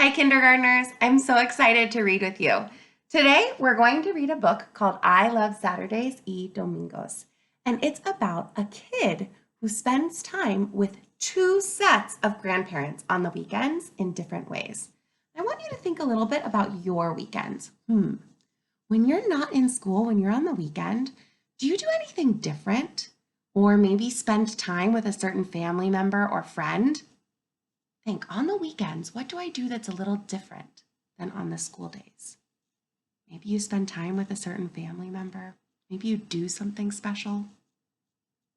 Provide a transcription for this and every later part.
Hi, kindergartners. I'm so excited to read with you. Today, we're going to read a book called I Love Saturdays y Domingos. And it's about a kid who spends time with two sets of grandparents on the weekends in different ways. I want you to think a little bit about your weekends. When you're not in school, when you're on the weekend, do you do anything different? Or maybe spend time with a certain family member or friend? Think on the weekends, what do I do that's a little different than on the school days? Maybe you spend time with a certain family member. Maybe you do something special.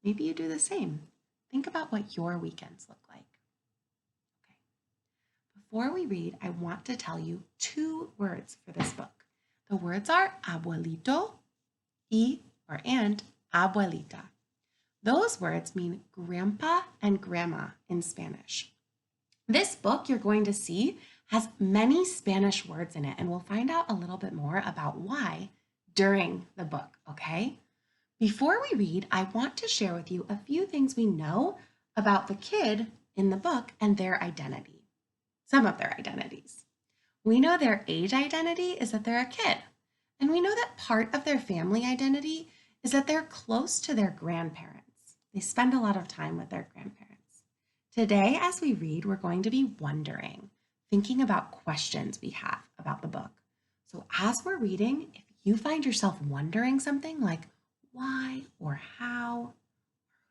Maybe you do the same. Think about what your weekends look like. Okay. Before we read, I want to tell you two words for this book. The words are abuelito and abuelita. Those words mean grandpa and grandma in Spanish. This book you're going to see has many Spanish words in it, and we'll find out a little bit more about why during the book, okay? Before we read, I want to share with you a few things we know about the kid in the book and their identity, some of their identities. We know their age identity is that they're a kid, and we know that part of their family identity is that they're close to their grandparents. They spend a lot of time with their grandparents. Today, as we read, we're going to be wondering, thinking about questions we have about the book. So as we're reading, if you find yourself wondering something like why or how,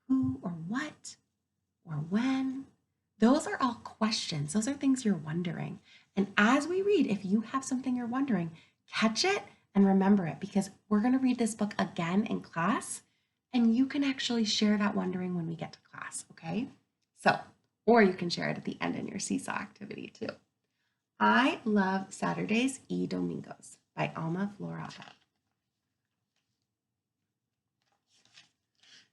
who or what, or when, those are all questions. Those are things you're wondering. And as we read, if you have something you're wondering, catch it and remember it, because we're going to read this book again in class, and you can actually share that wondering when we get to class, okay? So, or you can share it at the end in your seesaw activity too. I Love Saturdays y Domingos by Alma Florada.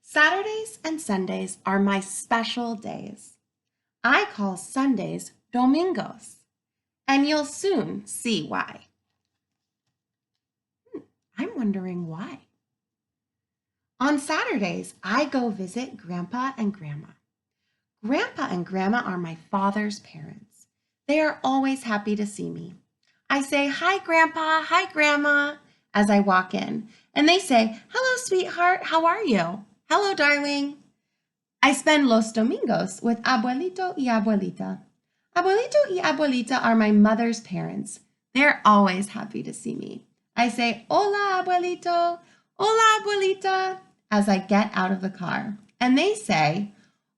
Saturdays and Sundays are my special days. I call Sundays domingos, and you'll soon see why. I'm wondering why. On Saturdays, I go visit Grandpa and Grandma. Grandpa and Grandma are my father's parents. They are always happy to see me. I say, "Hi, Grandpa, hi, Grandma," as I walk in, and they say, "Hello, sweetheart, how are you? Hello, darling." I spend los domingos with Abuelito y Abuelita. Abuelito y Abuelita are my mother's parents. They're always happy to see me. I say, "Hola, Abuelito, hola, Abuelita," as I get out of the car, and they say,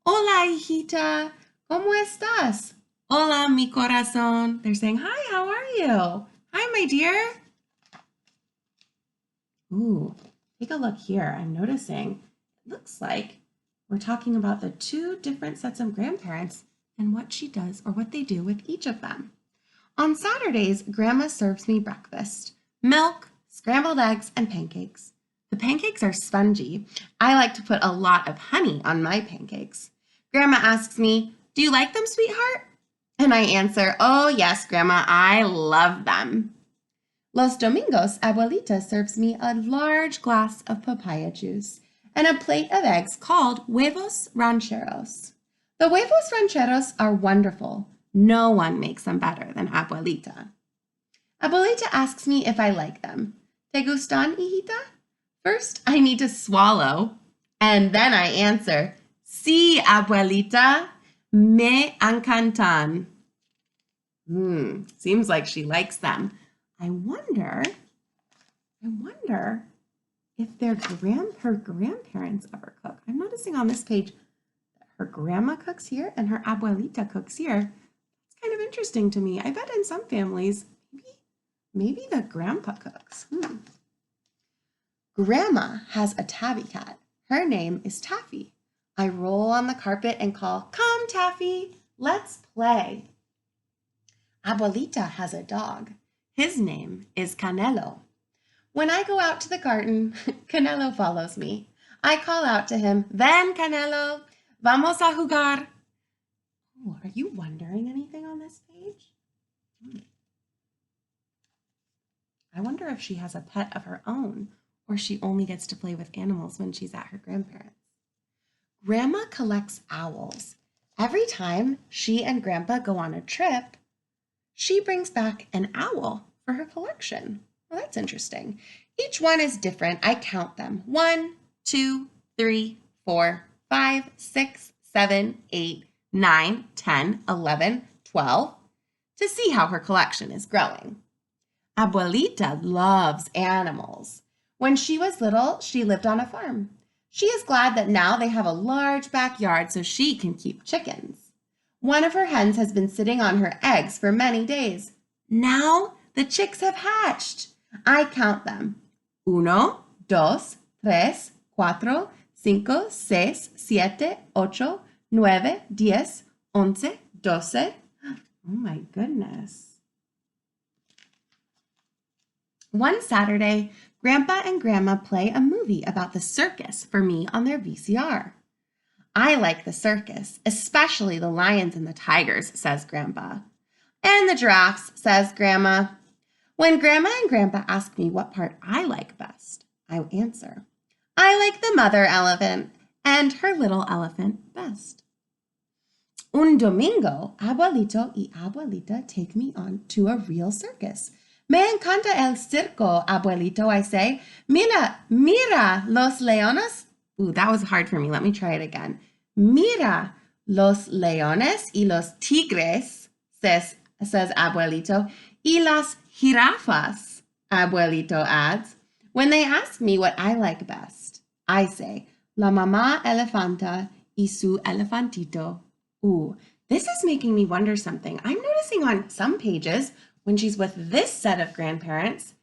"Hola, hijita, ¿cómo estás? Hola, mi corazón." They're saying, "Hi, how are you? Hi, my dear." Ooh, take a look here. I'm noticing it looks like we're talking about the two different sets of grandparents and what she does or what they do with each of them. On Saturdays, Grandma serves me breakfast, milk, scrambled eggs, and pancakes. The pancakes are spongy. I like to put a lot of honey on my pancakes. Grandma asks me, "Do you like them, sweetheart?" And I answer, "Oh, yes, Grandma, I love them." Los Domingos, Abuelita serves me a large glass of papaya juice and a plate of eggs called huevos rancheros. The huevos rancheros are wonderful. No one makes them better than Abuelita. Abuelita asks me if I like them. ¿Te gustan, hijita? First, I need to swallow, and then I answer, "Sí, Abuelita, me encantan." Seems like she likes them. I wonder if her grandparents ever cook. I'm noticing on this page that her grandma cooks here and her abuelita cooks here. It's kind of interesting to me. I bet in some families, maybe the grandpa cooks. Grandma has a tabby cat. Her name is Taffy. I roll on the carpet and call, "Come, Taffy, let's play." Abuelita has a dog. His name is Canelo. When I go out to the garden, Canelo follows me. I call out to him, "Ven, Canelo, vamos a jugar." Oh, are you wondering anything on this page? I wonder if she has a pet of her own, or she only gets to play with animals when she's at her grandparents'. Grandma collects owls. Every time she and Grandpa go on a trip, she brings back an owl for her collection. Well, that's interesting. Each one is different. I count them. 1, 2, 3, 4, 5, 6, 7, 8, 9, 10, 11, 12 to see how her collection is growing. Abuelita loves animals. When she was little, she lived on a farm. She is glad that now they have a large backyard so she can keep chickens. One of her hens has been sitting on her eggs for many days. Now the chicks have hatched. I count them. 1, 2, 3, 4, 5, 6, 7, 8, 9, 10, 11, 12. Oh my goodness. One Saturday, Grandpa and Grandma play a movie about the circus for me on their VCR. I like the circus, especially the lions and the tigers, says Grandpa. And the giraffes, says Grandma. When Grandma and Grandpa ask me what part I like best, I answer, I like the mother elephant and her little elephant best. Un domingo, Abuelito y Abuelita take me on to a real circus. Me encanta el circo, Abuelito, I say. Mira, mira, los leones. Ooh, that was hard for me. Let me try it again. Mira, los leones y los tigres, says Abuelito, y las jirafas, Abuelito adds. When they ask me what I like best, I say, la mamá elefanta y su elefantito. Ooh, this is making me wonder something. I'm noticing on some pages, when she's with this set of grandparents,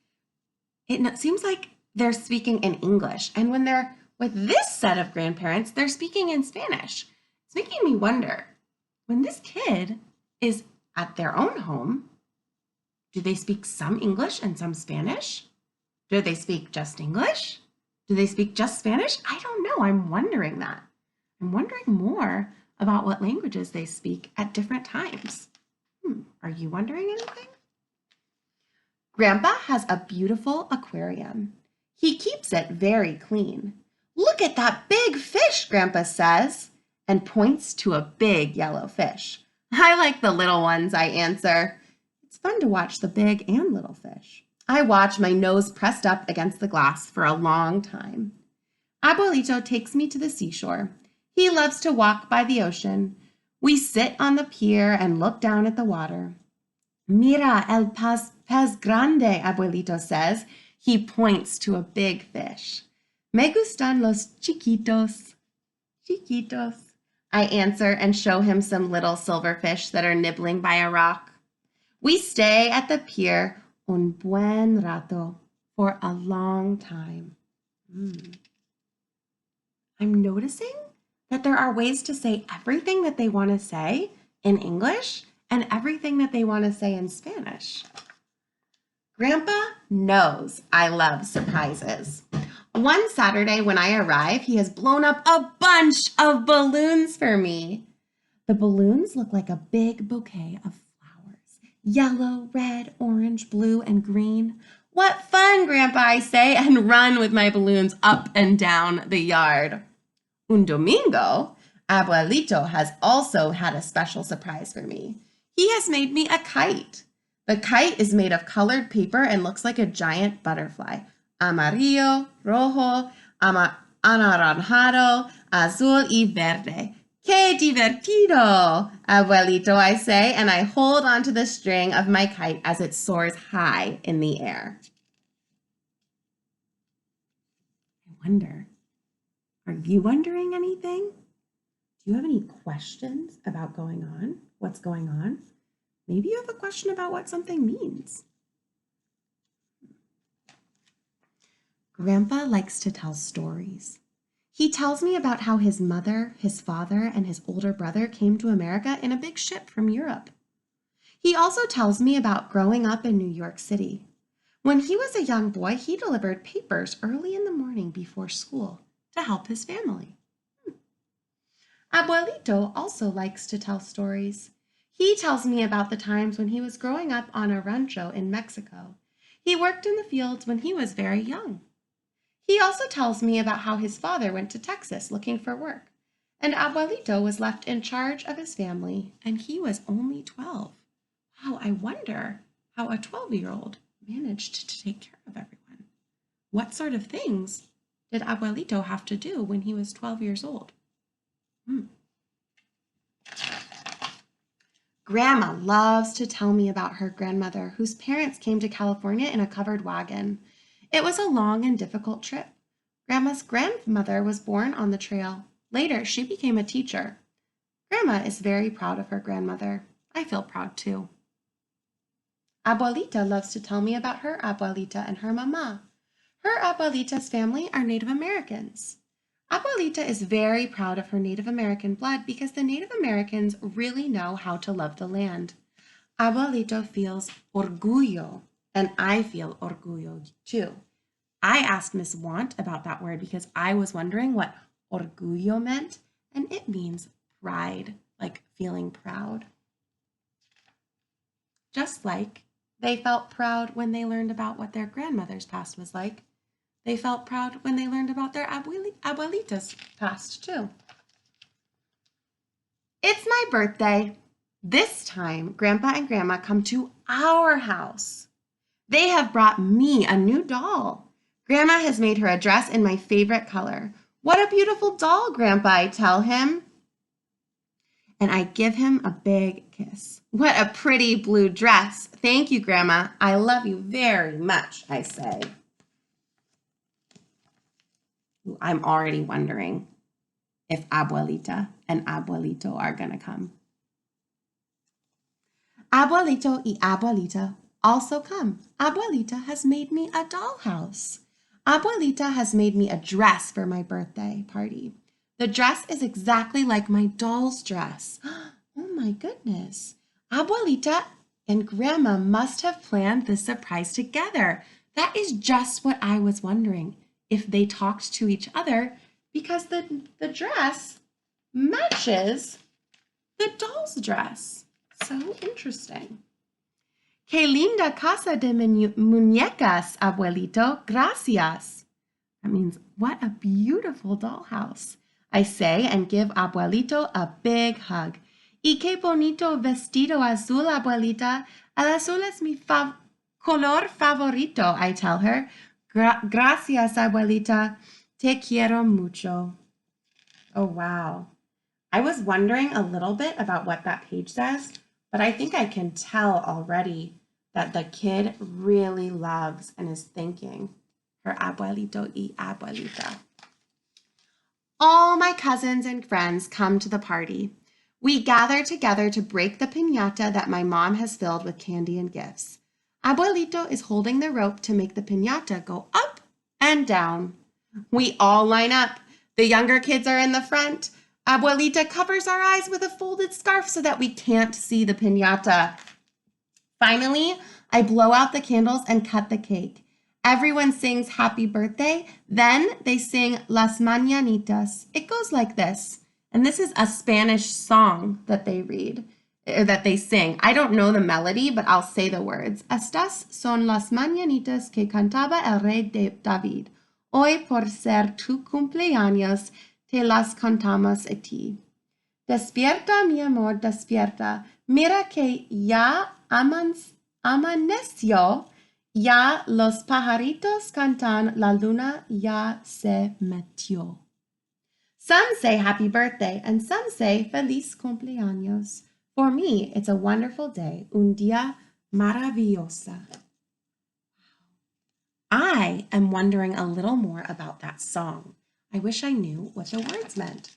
it seems like they're speaking in English. And when they're with this set of grandparents, they're speaking in Spanish. It's making me wonder, when this kid is at their own home, do they speak some English and some Spanish? Do they speak just English? Do they speak just Spanish? I don't know. I'm wondering that. I'm wondering more about what languages they speak at different times. Are you wondering anything? Grandpa has a beautiful aquarium. He keeps it very clean. Look at that big fish, Grandpa says, and points to a big yellow fish. I like the little ones, I answer. It's fun to watch the big and little fish. I watch, my nose pressed up against the glass for a long time. Abuelito takes me to the seashore. He loves to walk by the ocean. We sit on the pier and look down at the water. Mira el pez grande, Abuelito says. He points to a big fish. Me gustan los chiquitos. Chiquitos. I answer and show him some little silverfish that are nibbling by a rock. We stay at the pier un buen rato, for a long time. I'm noticing that there are ways to say everything that they want to say in English and everything that they want to say in Spanish. Grandpa knows I love surprises. One Saturday when I arrive, he has blown up a bunch of balloons for me. The balloons look like a big bouquet of flowers. Yellow, red, orange, blue, and green. What fun, Grandpa, I say, and run with my balloons up and down the yard. Un domingo, Abuelito has also had a special surprise for me. He has made me a kite. The kite is made of colored paper and looks like a giant butterfly. Amarillo, rojo, anaranjado, azul y verde. ¡Qué divertido! Abuelito, I say, and I hold onto the string of my kite as it soars high in the air. I wonder, are you wondering anything? Do you have any questions about what's going on? Maybe you have a question about what something means. Grandpa likes to tell stories. He tells me about how his mother, his father, and his older brother came to America in a big ship from Europe. He also tells me about growing up in New York City. When he was a young boy, he delivered papers early in the morning before school to help his family. Abuelito also likes to tell stories. He tells me about the times when he was growing up on a rancho in Mexico. He worked in the fields when he was very young. He also tells me about how his father went to Texas looking for work, and Abuelito was left in charge of his family, and he was only 12. Wow, I wonder how a 12-year-old managed to take care of everyone. What sort of things did Abuelito have to do when he was 12 years old? Grandma loves to tell me about her grandmother, whose parents came to California in a covered wagon. It was a long and difficult trip. Grandma's grandmother was born on the trail. Later, she became a teacher. Grandma is very proud of her grandmother. I feel proud too. Abuelita loves to tell me about her abuelita and her mama. Her abuelita's family are Native Americans. Abuelita is very proud of her Native American blood because the Native Americans really know how to love the land. Abuelito feels orgullo, and I feel orgullo too. I asked Miss Want about that word because I was wondering what orgullo meant, and it means pride, like feeling proud. Just like they felt proud when they learned about what their grandmother's past was like, they felt proud when they learned about their abuelita's past too. It's my birthday. This time, Grandpa and Grandma come to our house. They have brought me a new doll. Grandma has made her a dress in my favorite color. What a beautiful doll, Grandpa, I tell him. And I give him a big kiss. What a pretty blue dress. Thank you, Grandma. I love you very much, I say. I'm already wondering if Abuelita and Abuelito are going to come. Abuelito y Abuelita also come. Abuelita has made me a dollhouse. Abuelita has made me a dress for my birthday party. The dress is exactly like my doll's dress. Oh my goodness. Abuelita and Grandma must have planned this surprise together. That is just what I was wondering, if they talked to each other, because the dress matches the doll's dress. So interesting. Qué linda casa de muñecas, abuelito. Gracias. That means, what a beautiful dollhouse, I say, and give abuelito a big hug. Y qué bonito vestido azul, abuelita. El azul es mi color favorito, I tell her. Gracias, abuelita. Te quiero mucho. Oh, wow. I was wondering a little bit about what that page says, but I think I can tell already that the kid really loves and is thanking her abuelito y abuelita. All my cousins and friends come to the party. We gather together to break the piñata that my mom has filled with candy and gifts. Abuelito is holding the rope to make the piñata go up and down. We all line up. The younger kids are in the front. Abuelita covers our eyes with a folded scarf so that we can't see the piñata. Finally, I blow out the candles and cut the cake. Everyone sings happy birthday. Then they sing Las Mañanitas. It goes like this. And this is a Spanish song that they read, or that they sing. I don't know the melody, but I'll say the words. Estas son las mañanitas que cantaba el rey David. Hoy por ser tu cumpleaños, te las cantamos a ti. Despierta, mi amor, despierta. Mira que ya amaneció. Ya los pajaritos cantan, la luna ya se metió. Some say happy birthday and some say feliz cumpleaños. For me, it's a wonderful day, un día maravillosa. I am wondering a little more about that song. I wish I knew what the words meant.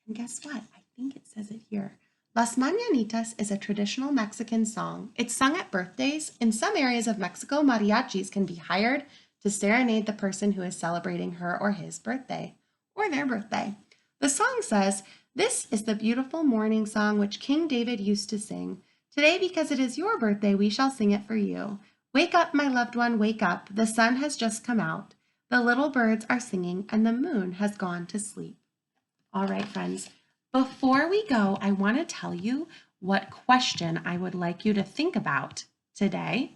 And guess what? I think it says it here. Las Mañanitas is a traditional Mexican song. It's sung at birthdays. In some areas of Mexico, mariachis can be hired to serenade the person who is celebrating her or his birthday, or their birthday. The song says, "This is the beautiful morning song which King David used to sing. Today, because it is your birthday, we shall sing it for you. Wake up, my loved one, wake up. The sun has just come out. The little birds are singing, and the moon has gone to sleep." All right, friends. Before we go, I want to tell you what question I would like you to think about today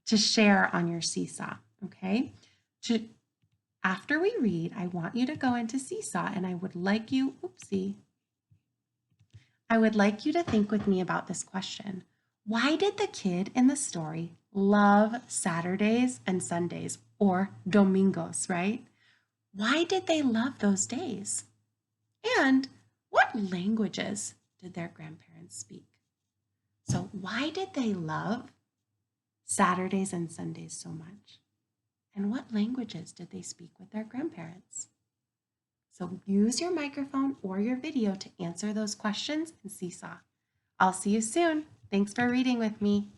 to share on your seesaw, okay? After we read, I want you to go into seesaw and I would like you, I would like you to think with me about this question. Why did the kid in the story love Saturdays and Sundays, or domingos, right? Why did they love those days? And what languages did their grandparents speak? So, why did they love Saturdays and Sundays so much? And what languages did they speak with their grandparents? So, use your microphone or your video to answer those questions in Seesaw. I'll see you soon. Thanks for reading with me.